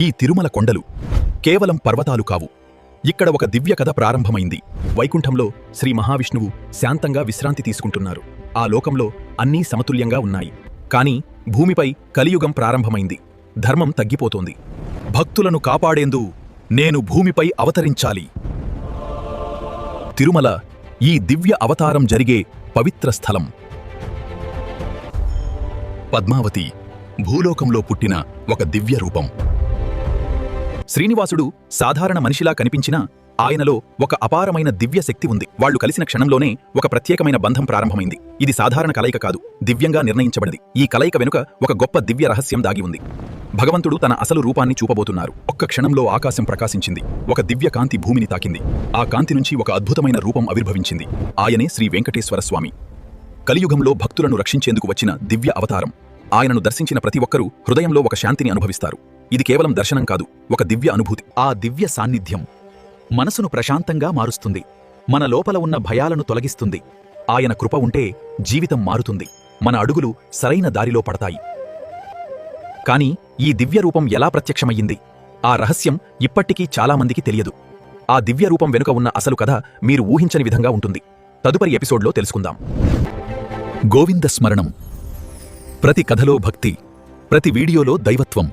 ఈ తిరుమల కొండలు కేవలం పర్వతాలు కావు. ఇక్కడ ఒక దివ్య కథ ప్రారంభమైంది. వైకుంఠంలో శ్రీ మహావిష్ణువు శాంతంగా విశ్రాంతి తీసుకుంటున్నారు. ఆ లోకంలో అన్నీ సమతుల్యంగా ఉన్నాయి. కాని భూమిపై కలియుగం ప్రారంభమైంది. ధర్మం తగ్గిపోతోంది. భక్తులను కాపాడేందు నేను భూమిపై అవతరించాలి. తిరుమల ఈ దివ్య అవతారం జరిగే పవిత్ర స్థలం. పద్మావతి భూలోకంలో పుట్టిన ఒక దివ్య రూపం. శ్రీనివాసుడు సాధారణ మనిషిలా కనిపించినా ఆయనలో ఒక అపారమైన దివ్య శక్తి ఉంది. వాళ్లు కలిసిన క్షణంలోనే ఒక ప్రత్యేకమైన బంధం ప్రారంభమైంది. ఇది సాధారణ కలయిక కాదు, దివ్యంగా నిర్ణయించబడింది. ఈ కలయిక వెనుక ఒక గొప్ప దివ్య రహస్యం దాగి ఉంది. భగవంతుడు తన అసలు రూపాన్ని చూపబోతున్నారు. ఒక్క క్షణంలో ఆకాశం ప్రకాశించింది. ఒక దివ్య కాంతి భూమిని తాకింది. ఆ కాంతి నుంచి ఒక అద్భుతమైన రూపం ఆవిర్భవించింది. ఆయనే శ్రీ వెంకటేశ్వర స్వామి. కలియుగంలో భక్తులను రక్షించేందుకు వచ్చిన దివ్య అవతారం. ఆయనను దర్శించిన ప్రతి ఒక్కరూ హృదయంలో ఒక శాంతిని అనుభవిస్తారు. ఇది కేవలం దర్శనం కాదు, ఒక దివ్య అనుభూతి. ఆ దివ్య సాన్నిధ్యం మనసును ప్రశాంతంగా మారుస్తుంది. మన లోపల ఉన్న భయాలను తొలగిస్తుంది. ఆయన కృప ఉంటే జీవితం మారుతుంది. మన అడుగులు సరైన దారిలో పడతాయి. కాని ఈ దివ్య రూపం ఎలా ప్రత్యక్షమయ్యింది? ఆ రహస్యం ఇప్పటికీ చాలామందికి తెలియదు. ఆ దివ్య రూపం వెనుక ఉన్న అసలు కథ మీరు ఊహించని విధంగా ఉంటుంది. తదుపరి ఎపిసోడ్లో తెలుసుకుందాం. గోవింద స్మరణం. ప్రతి కథలో భక్తి, ప్రతి వీడియోలో దైవత్వం.